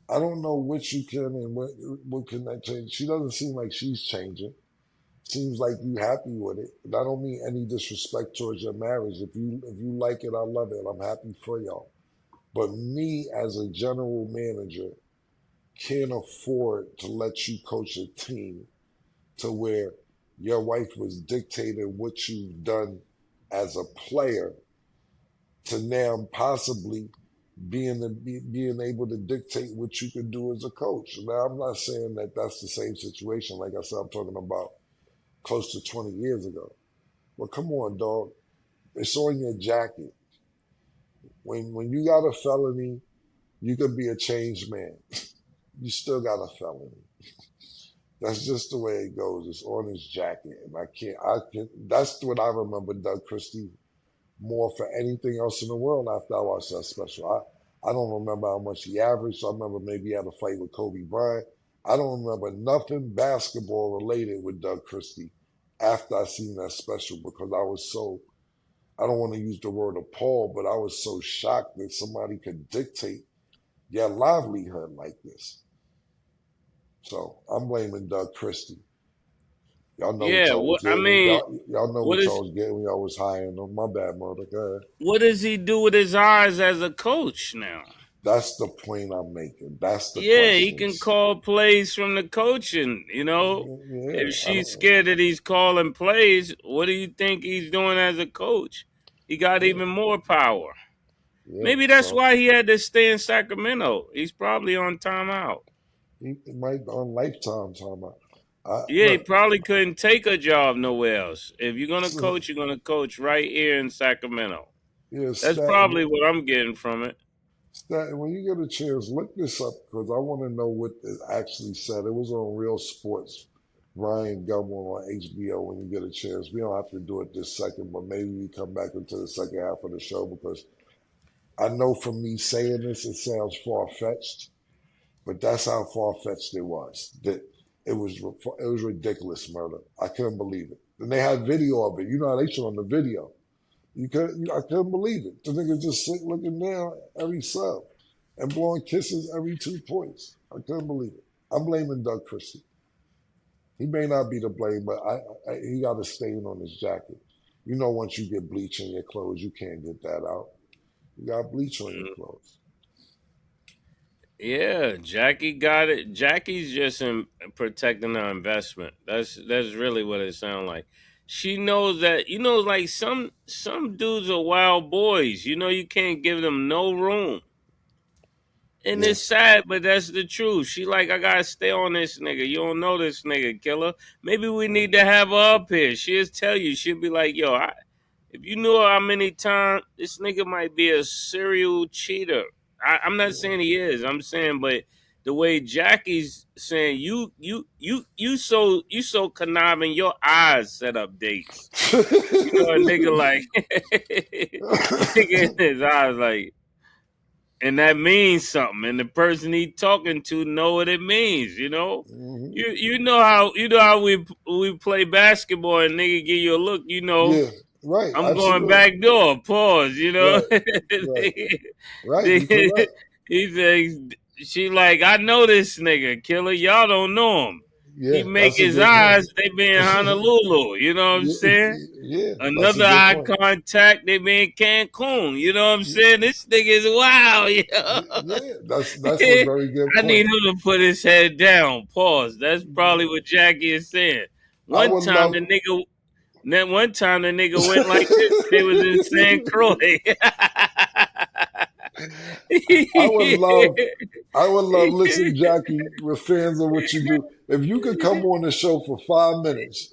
I don't know what you can and what can that change. She doesn't seem like she's changing. Seems like you happy with it. And I don't mean any disrespect towards your marriage. If you like it, I love it. I'm happy for y'all. But me as a general manager can't afford to let you coach a team to where your wife was dictating what you've done as a player to now possibly being able to dictate what you can do as a coach. Now, I'm not saying that that's the same situation. Like I said, I'm talking about close to 20 years ago. But come on, dog. It's on your jacket. When you got a felony, you can be a changed man. You still got a felony. That's just the way it goes. It's on his jacket. And that's what I remember Doug Christie more for anything else in the world after I watched that special. I don't remember how much he averaged. I remember maybe he had a fight with Kobe Bryant. I don't remember nothing basketball related with Doug Christie after I seen that special because I was so, I don't want to use the word appalled, but I was so shocked that somebody could dictate your livelihood like this. So I'm blaming Doug Christie. Y'all know what Yeah, y'all was I getting. mean, Y'all know what what is y'all was getting when y'all was hiring them. My bad, mother. Go ahead. what does he do with his eyes as a coach now? That's the point I'm making. That's the Yeah, he can questions. call plays from the coaching. Yeah, If I she's don't. scared that he's calling plays, what do you think he's doing as a coach? He got Yeah, even more power. yeah. Maybe that's So why he had to stay in Sacramento. He's probably on timeout. he might be on lifetime time. Yeah, he Look, probably couldn't take a job nowhere else. If you're gonna coach, you're gonna coach right here in Sacramento. yeah, That's probably what I'm getting from it. Staten, when you get a chance, look this up because I want to know what it actually said. It was on Real Sports, Ryan Gilmore on HBO. When you get a chance, we don't have to do it this second, but maybe we come back into the second half of the show because I know from me saying this, it sounds far fetched, but that's how far fetched it was. That it was ridiculous murder. I couldn't believe it. And they had video of it. You know how they show on the video. I couldn't believe it. The nigga just sitting looking down every sub and blowing kisses every 2 points. I couldn't believe it. I'm blaming Doug Christie. He may not be to blame, but he got a stain on his jacket. You know, once you get bleach in your clothes, you can't get that out. You got bleach on your clothes. Yeah, Jackie got it. Jackie's just protecting her investment. That's really what it sounds like. She knows that like some dudes are wild boys. You can't give them no room. And Yeah. it's sad, but that's the truth. She like, I gotta stay on this nigga. You don't know this nigga, Killer. Maybe we need to have her up here. She'll tell you. She'll be like, yo, if you knew how many times this nigga might be a serial cheater. I'm not saying he is. I'm saying, but the way Jackie's saying, you so conniving. Your eyes set up dates. A nigga like, nigga in his eyes like. And that means something, and the person he talking to know what it means. Mhm. You know how we play basketball and nigga give you a look. Yeah. Right. I'm going Absolutely. back door. Pause. Right. Right. Right. You correct. He says she like, I know this nigga Killer. Y'all don't know him. He Yeah, make that's a his good point. eyes, they be in Honolulu. You know what I'm Yeah, saying? yeah, that's a Another good eye point. contact, they be in Cancun. You know what I'm saying? This nigga is wild, Yeah, that's a yo. very good I need point. him to put his head down. Pause. That's probably what Jackie is saying. I One would time love. the nigga went like this. They was in San Croix. I would love. I would love. Listen, Jackie, we're fans of what you do. If you could come on the show for 5 minutes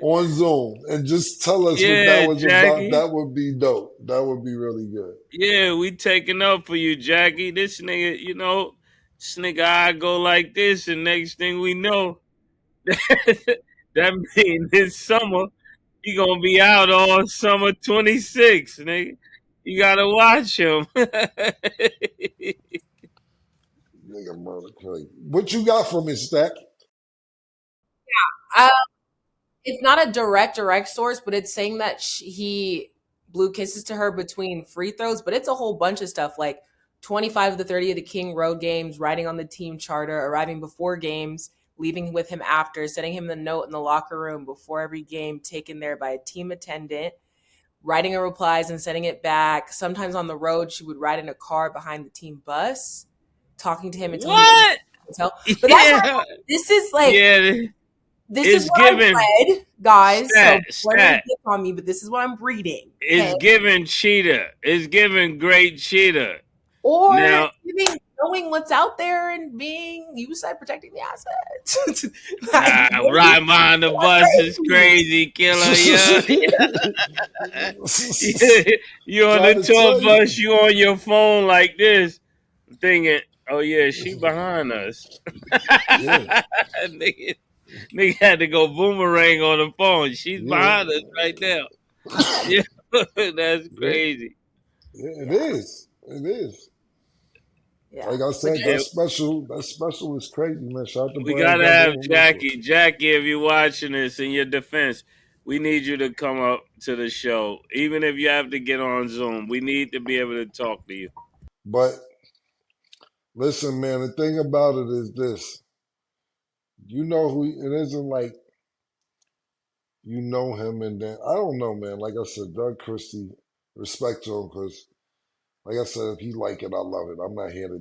on Zoom and just tell us what that Yeah, was about, Jackie. that would be dope. That would be really good. Yeah, we taking up for you, Jackie. This nigga, this nigga I go like this, and next thing we know, that mean this summer he gonna be out all summer 26, nigga. You gotta watch him. Nigga, murder crazy. What you got from his stack? Uh, it's not a direct source, but it's saying that he blew kisses to her between free throws, but it's a whole bunch of stuff like 25 of the 30 of the King road games, riding on the team charter, arriving before games, leaving with him after, sending him the note in the locker room before every game, taken there by a team attendant, writing her replies and sending it back. Sometimes on the road, she would ride in a car behind the team bus, talking to him until he went to What? the hotel. But that's not, Yeah, this is like, yeah. this is It's what I giving read, guys. So don't stat. get on me, but this is what I'm reading. Okay. It's giving cheetah. It's giving great cheetah. Or Now, even knowing what's out there and being you said protecting the assets. Like, really? ride behind the bus is crazy, Killer. Yeah. You on the Trying to tour tell bus, you. you on your phone like this, thinking, "Oh yeah, she behind us." Yeah, nigga, nigga had to go boomerang on the phone. She's yeah, behind us right now. Yeah, that's yeah, crazy. yeah. It Yeah. is. It is. Yeah. Like I But said, And that special is crazy, man. Shout out to we Brian gotta Double have and Ruthless. Jackie. Jackie, if you're watching this in your defense, we need you to come up to the show. Even if you have to get on Zoom, we need to be able to talk to you. But listen, man, the thing about it is this. You know who it isn't like you know him and then I don't know, man. Like I said, Doug Christie, respect to him because like I said, if he like it, I love it. I'm not here to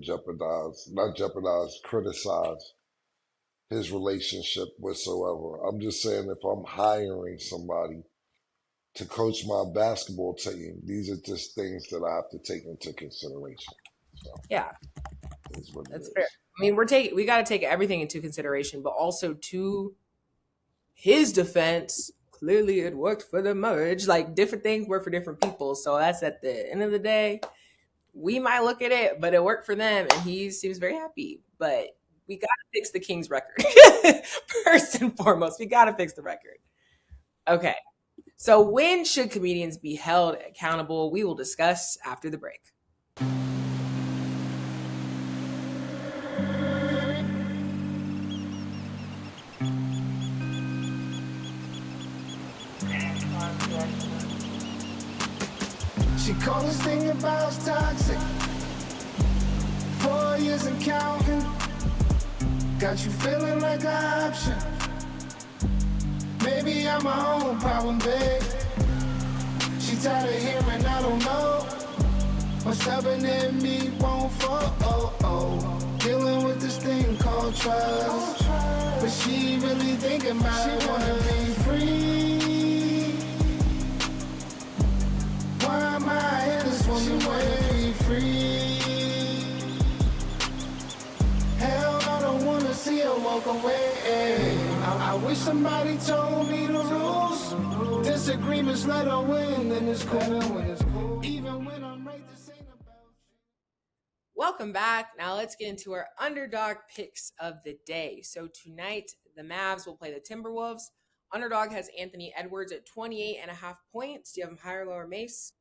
criticize his relationship whatsoever. I'm just saying if I'm hiring somebody to coach my basketball team, these are just things that I have to take into consideration. So yeah, it is what it that's fair. is. I mean, we got to take everything into consideration, but also to his defense, clearly it worked for the marriage. Like different things work for different people. So that's at the end of the day. We might look at it, but it worked for them, and he seems very happy. But we got to fix the Kings record first and foremost. We got to fix the record. Okay. So when should comedians be held accountable? We will discuss after the break. She called this thing about toxic. 4 years and counting. Got you feeling like an option. Maybe I'm my own problem, babe. She tired of hearing I don't know. What's stubborn in me won't fall. Dealing with this thing called trust. But she really thinking about it. She wanna be free. Why am I here? This woman wanna be free. Hell, I don't wanna see her walk away. I wish somebody told me the rules. Disagreements let her win, and it's cool. Even when I'm right, this ain't about you. Welcome back. Now let's get into our underdog picks of the day. So tonight, the Mavs will play the Timberwolves. Underdog has Anthony Edwards at 28.5 points. Do you have him higher or lower, Mase?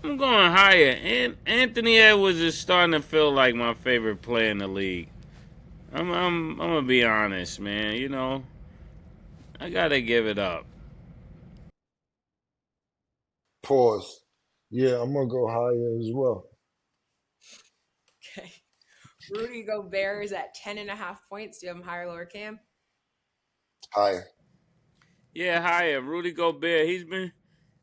I'm going higher. And Anthony Edwards is starting to feel like my favorite player in the league. I'm gonna be honest, man. I gotta give it up. Pause. Yeah, I'm gonna go higher as well. Okay. Rudy Gobert is at 10.5 points. Do you have him higher or lower, Cam? Higher. Yeah, higher. Rudy Gobert. He's been.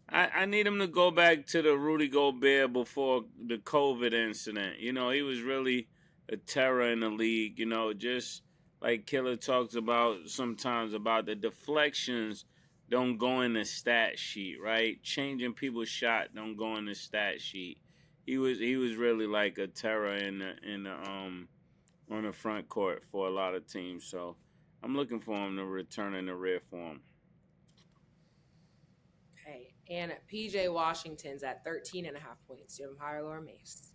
I need him to go back to the Rudy Gobert before the COVID incident. You know, he was really a terror in the league. You know, just like Killa talks about sometimes about the deflections don't go in the stat sheet, right? Changing people's shot don't go in the stat sheet. He was really like a terror in the on the front court for a lot of teams. So I'm looking for him to return in the rare form. Okay. And PJ Washington's at 13.5 points. Do you have him higher or lower, Mase?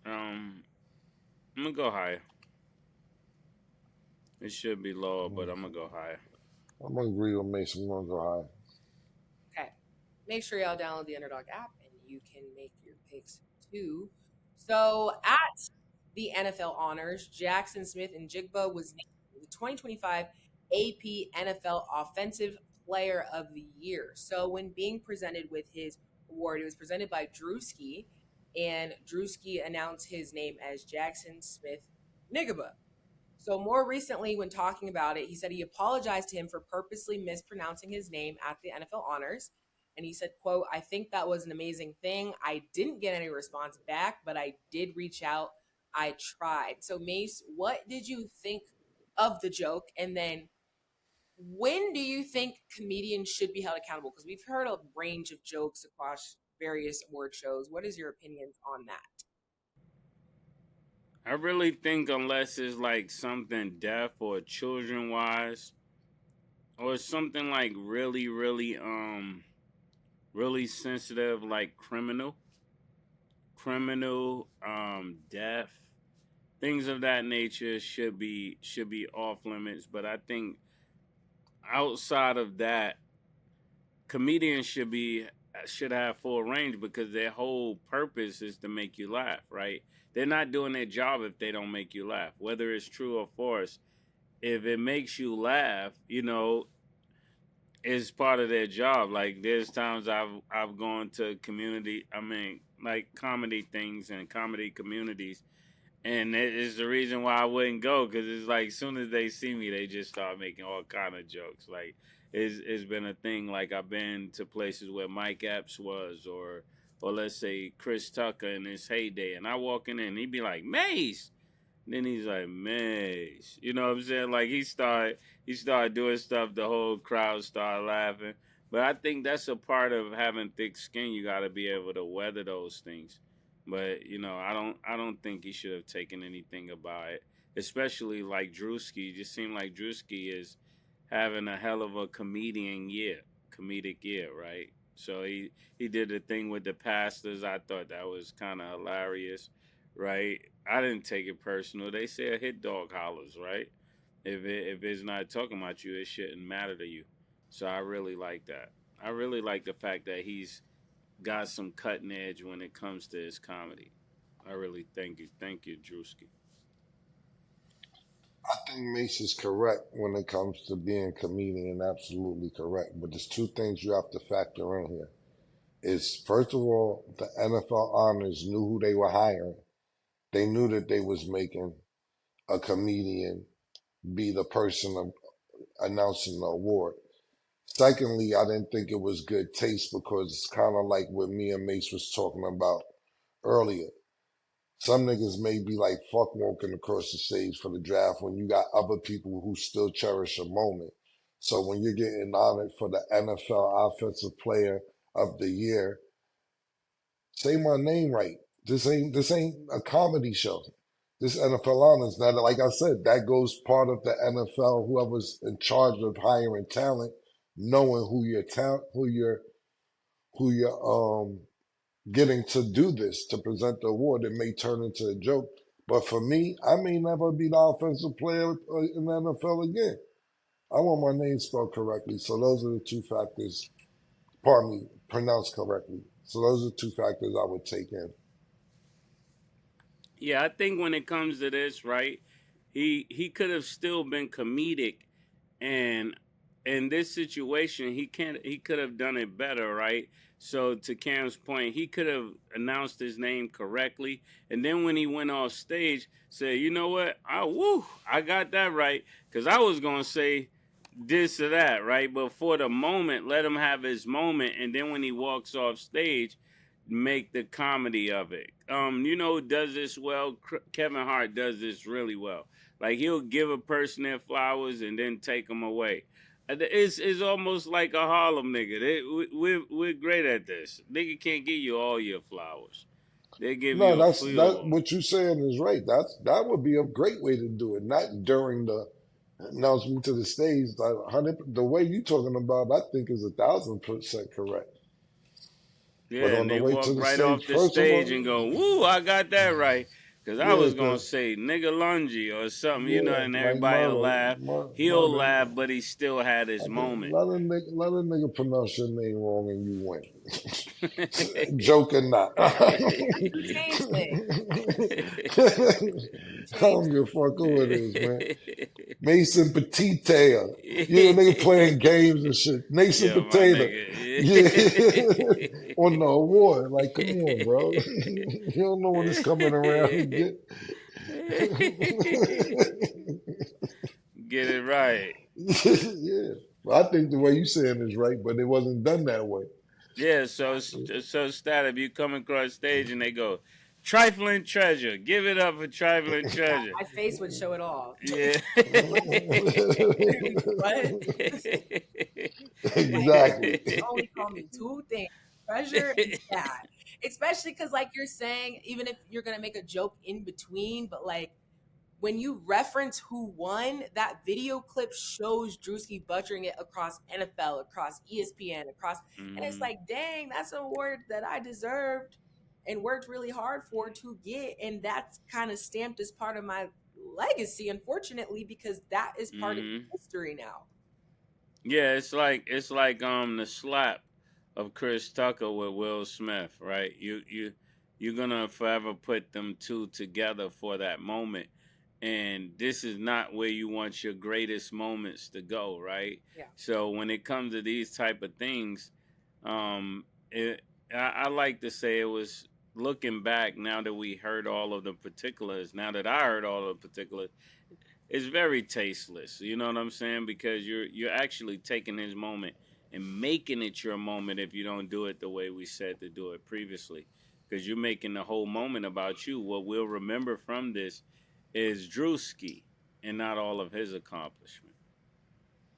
Um, I'm gonna go higher. It should be lower, but I'm gonna go higher. I'm gonna agree with Mason. I'm gonna go high. Okay. Make sure y'all download the Underdog app and you can make your picks too. So at the NFL honors, Jackson Smith and Jigba was named the 2025 AP NFL Offensive Player of the Year. So when being presented with his award, it was presented by Drewski, and Drewski announced his name as Jackson Smith Nigaba. So more recently, when talking about it, he said he apologized to him for purposely mispronouncing his name at the NFL honors. And he said, quote, I think that was an amazing thing. I didn't get any response back, but I did reach out. I tried. So Mase, what did you think of the joke? And then when do you think comedians should be held accountable? Because we've heard a range of jokes across various award shows. What is your opinion on that? I really think unless it's like something deaf or children wise, or something like really sensitive, like deaf, things of that nature should be off limits. But I think outside of that, comedians should have full range because their whole purpose is to make you laugh, right? They're not doing their job if they don't make you laugh, whether it's true or false. If it makes you laugh, it's part of their job. Like there's times I've gone to like comedy things and comedy communities, and it is the reason why I wouldn't go because it's like as soon as they see me, they just start making all kind of jokes. Like it's been a thing. Like I've been to places where Mike Epps was, or let's say Chris Tucker in his heyday, and I walk in there and he'd be like Mace. Then he's like, Mase. You know what I'm saying? Like he started doing stuff, the whole crowd started laughing. But I think that's a part of having thick skin. You gotta be able to weather those things. But, I don't think he should have taken anything about it. Especially like Drewski. It just seemed like Drewski is having a hell of a comedic year, right? So he did the thing with the pastors. I thought that was kind of hilarious, right? I didn't take it personal. They say a hit dog hollers, right? If it's not talking about you, it shouldn't matter to you. So I really like that. I really like the fact that he's got some cutting edge when it comes to his comedy. I really thank you, Drewski. I think Mace is correct when it comes to being a comedian, absolutely correct. But there's two things you have to factor in here. Is first of all, the NFL honors knew who they were hiring. They knew that they was making a comedian be the person announcing the award. Secondly, I didn't think it was good taste because it's kind of like what me and Mace was talking about earlier. Some niggas may be like fuck walking across the stage for the draft when you got other people who still cherish a moment. So when you're getting honored for the NFL Offensive Player of the Year, say my name right. This ain't a comedy show. This NFL honors. Now, like I said, that goes part of the NFL. Whoever's in charge of hiring talent, knowing who your talent, who you're getting to do this to present the award. It may turn into a joke, but for me, I may never be the offensive player in the NFL again. I want my name spelled correctly. So those are the two factors. Pardon me, pronounced correctly. So those are two factors I would take in. Yeah, I think when it comes to this, right, he could have still been comedic, and in this situation, he could have done it better, right? So to Cam's point, he could have announced his name correctly, and then when he went off stage, said, "You know what? I got that right," because I was gonna say this or that, right? But for the moment, let him have his moment, and then when he walks off stage, make the comedy of it. You know who does this well? Kevin Hart does this really well. Like he'll give a person their flowers and then take them away. It's almost like a Harlem nigga. We're great at this. Nigga can't give you all your flowers. They give No, you a that few. what you're saying is right. That would be a great way to do it. Not during the announcement to the stage. Like 100, the way you talking about, I think is 1,000% correct. But Yeah, on and the they way walk to the right stage, off the first of stage and all, go, "Woo, I got that right." Because I yeah, was gonna cause say nigga lungy or something, yeah, and like everybody will laugh. He'll murder. laugh, but he still had his I think moment. let a nigga pronounce your name wrong and you win. Joke or not. That's the same thing. I don't give a fuck who it is, man. Mason Petita. You know, nigga playing games and shit. Mason Yeah, my Potato. nigga. Yeah. On the award. Like, come on, bro. You don't know when it's coming around. Get it right. Yeah. Well, I think the way you saying is right, but it wasn't done that way. Yeah, so stat if you come across stage and they go, "Trifling treasure, give it up for trifling treasure." My face would show it all. Yeah. What? Like, Exactly. you only call me two things, treasure and sad. Especially because, like you're saying, even if you're gonna make a joke in between, but like when you reference who won, that video clip shows Drewski butchering it across NFL, across ESPN, and it's Mhm. like, dang, that's an award that I deserved and worked really hard for to get, and that's kind of stamped as part of my legacy, unfortunately, because that is part of Mhm. history now. Yeah, it's like the slap of Chris Tucker with Will Smith, right? You're gonna forever put them two together for that moment. And this is not where you want your greatest moments to go, right? Yeah. So when it comes to these type of things, um, it, I like to say it was looking back now that we heard all of the particulars. Now that I heard all of the particulars, it's very tasteless. You know what I'm saying? Because you're actually taking his moment and making it your moment if you don't do it the way we said to do it previously. Because you're making the whole moment about you. What we'll remember from this is Drewski and not all of his accomplishment.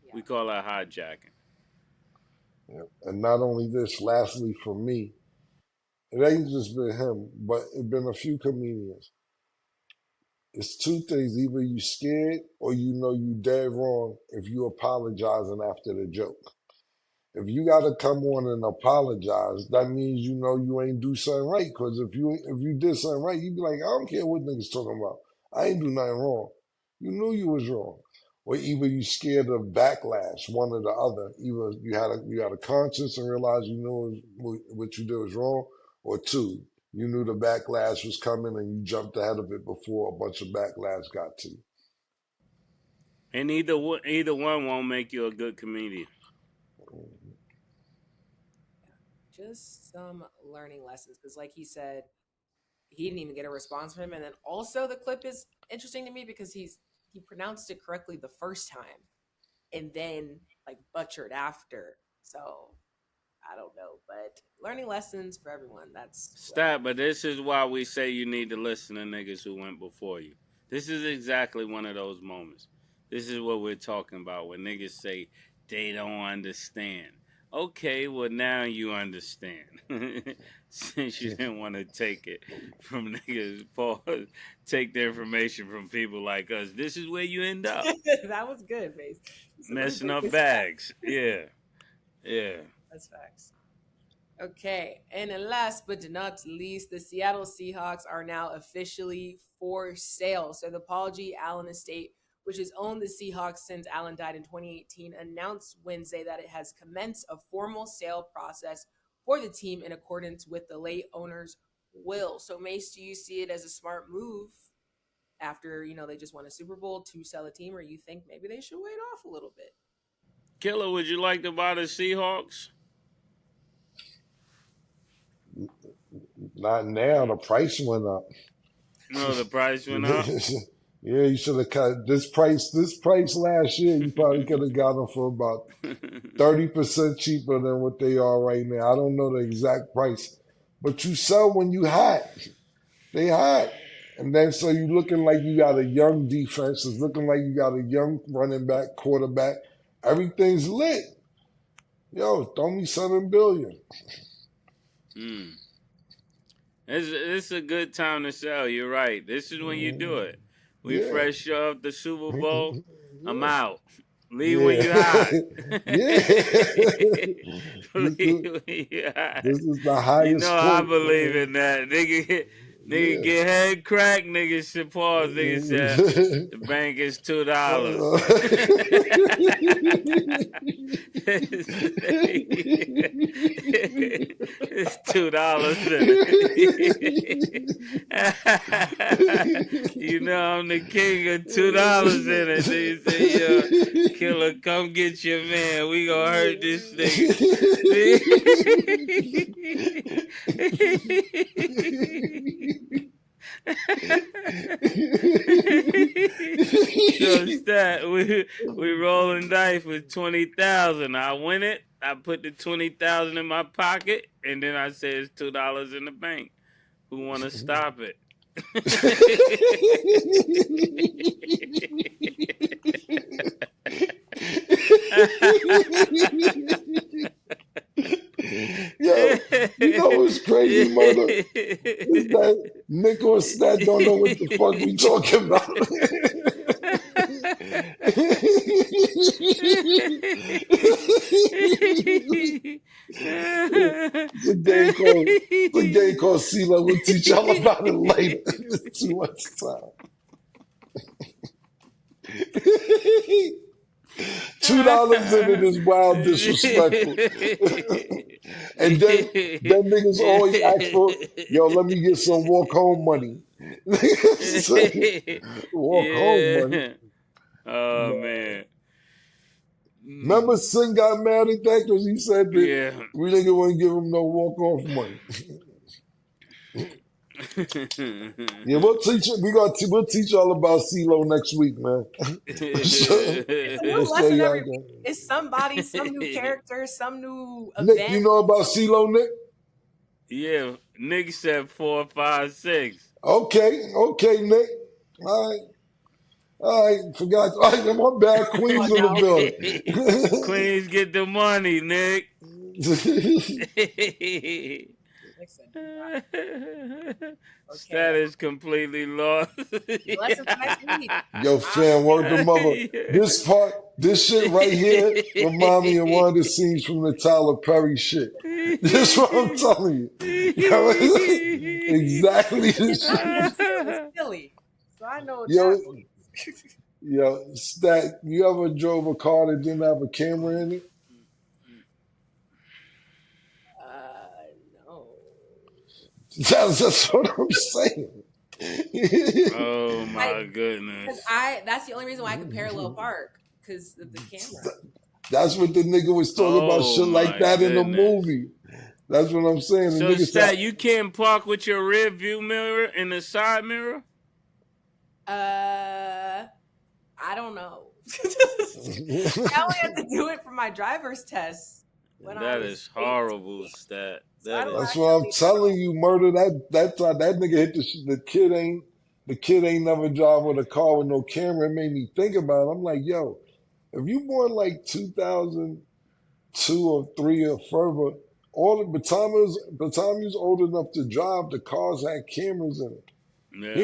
Yeah. We call that hijacking. Yeah. And not only this, lastly, for me, it ain't just been him, but it been a few comedians. It's two things. Either you scared or you know you dead wrong if you apologizing after the joke. If you gotta come on and apologize, that means you know you ain't do something right. Cause if you did something right, you'd be like, I don't care what niggas talking about. I ain't do nothing wrong. You knew you was wrong. Or either you scared of backlash, one or the other. Either you had a conscience and realized you knew what you did was wrong, or two, you knew the backlash was coming and you jumped ahead of it before a bunch of backlash got to And either one won't make you a good comedian. you. Just some learning lessons. Because, like he said, he didn't even get a response from him. And then also, the clip is interesting to me because he pronounced it correctly the first time and then like butchered after. So I don't know, but learning lessons for everyone. That's what Stop, but this is why we say you need to listen to niggas who went before you. This is exactly one of those moments. This is what we're talking about when niggas say they don't understand. Okay, well now you understand. Since you didn't want to take it from niggas, pause, take the information from people like us. This is where you end up. that was good, Mase. So let me Messing break up this down. bags. Yeah. Yeah. That's facts. Okay, and then last but not least, the Seattle Seahawks are now officially for sale. So the Paul G. Allen estate, which has owned the Seahawks since Allen died in 2018, announced Wednesday that it has commenced a formal sale process for the team in accordance with the late owner's will. So Mace, do you see it as a smart move after, they just won a Super Bowl to sell a team, or you think maybe they should wait off a little bit? Killer, would you like to buy the Seahawks? Not now. The price went up. No, the price went up. Yeah, you should have cut this price. This price last year, you probably could have got them for about 30% cheaper than what they are right now. I don't know the exact price, but you sell when you hot. They hot. And then so you looking like you got a young defense. It's looking like you got a young running back, quarterback. Everything's lit. Yo, throw me $7 billion. It's a good time to sell. You're right. This is when you do it. We Yeah. fresh off the Super Bowl. I'm out. Leave Yeah. when you hot. Yeah. Leave when you hot. This is the highest. You know I believe in that. Nigga get head cracked, nigga should pause. Nigga said the bank is $2. It's $2 in it. You know I'm the king of $2 in it. So you say, yo, Killa, come get your man. We gonna hurt this nigga. So stat, we rolling dice with 20,000. I win it. I put the 20,000 in my pocket, and then I say it's $2 in the bank. Who want to stop it? Yo, you know what's crazy, murder? Is that Nick or Stat don't know what the fuck we talking about. It's a game called CeeLo. We'll teach y'all about it later. It's too much time. $2 in it is wild disrespectful. And then niggas always ask for, yo, let me get some walk home money. Walk home money. Oh, man. Remember Sin got mad at that because he said that we nigga wouldn't give him no walk off money. Yeah, we'll teach y'all about CeeLo next week, man. It's somebody, some new character, some new event. Nick, you know about CeeLo, Nick? Yeah, Nick said 4, 5, 6. Okay, Nick. All right, forgot. All right, my bad. Queens in the building. Queens get the money, Nick. Stat is completely lost. Yo, fam, word the mother. This shit right here remind me of one of the scenes from the Tyler Perry shit. This is what I'm telling you. Exactly this shit. Silly. So I know Yo, Stat, you ever drove a car that didn't have a camera in it? No. That's what I'm saying. Oh my goodness. That's the only reason why I can parallel park, because of the camera. That's what the nigga was talking about, shit like that in the movie. That's what I'm saying. So, Stat, you can't park with your rear view mirror in the side mirror? I don't know. I only had to do it for my driver's test. That is horrible, Stat. That's what I'm telling you, murder. That nigga hit the kid ain't never drive with a car with no camera. It made me think about it. I'm like, yo, if you born like 2002 or 3 or further, by the time he was old enough to drive, the cars had cameras in it. Yeah. He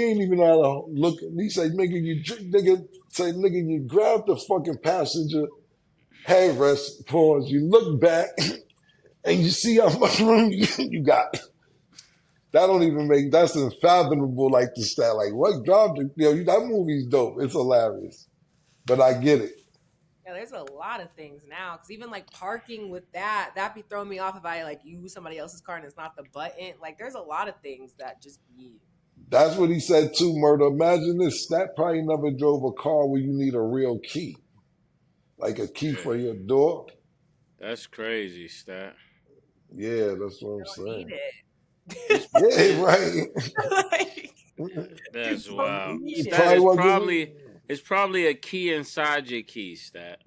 ain't even know how to look. He said, nigga, you grab the fucking passenger headrest, pause, you look back, and you see how much room you got. That's unfathomable, like the stat. Like, what dropped it? That movie's dope. It's hilarious. But I get it. Yeah, there's a lot of things now. Because even like parking with that'd be throwing me off if I like use somebody else's car and it's not the button. Like, there's a lot of things that just be. That's what he said too, murder. Imagine this. Stat probably never drove a car where you need a real key. Like a key for your door. That's crazy, Stat. Yeah, that's what I'm saying. Need it. Yeah, right. Like, That's you don't wild. need He it. Stat probably is won't give probably it. it's probably a key inside your key, Stat.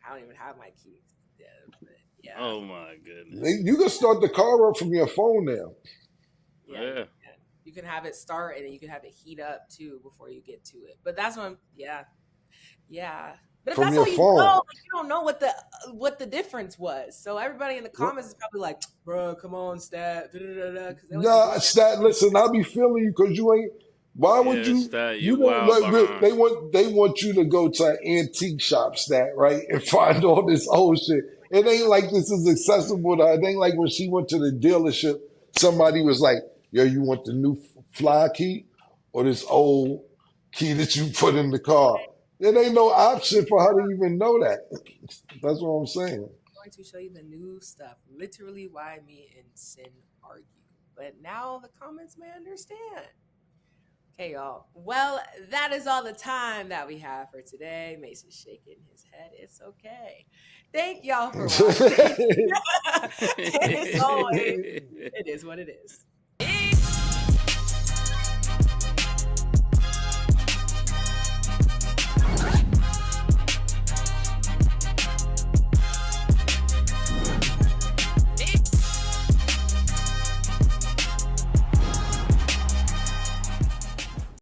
I don't even have my keys. Yeah, but yeah, Oh my goodness. You can start the car up from your phone now. yeah. Yeah. You can have it start and then you can have it heat up too before you get to it. But that's when, yeah. But if From that's your all you know, phone. like, you don't know what the difference was. So everybody in the What? comments is probably like, "Bro, come on, stat," because they wasn't Nah, doing Stat, listen, I be feeling you because you ain't. Why would Yeah, you? Stat, You you don't wild like. behind. They want you to go to an antique shop, Stat, right, and find all this old shit. It ain't like this is accessible to her. It ain't like when she went to the dealership, somebody was like, "Yo, you want the new fly key or this old key that you put in the car?" There ain't no option for her to even know that. That's what I'm saying. going to show you the new stuff. Literally, why me and Sin argue. But now the comments may understand. Okay, y'all. Well, that is all the time that we have for today. Mace is shaking his head. It's okay. Thank y'all for watching. As always, it is what it is.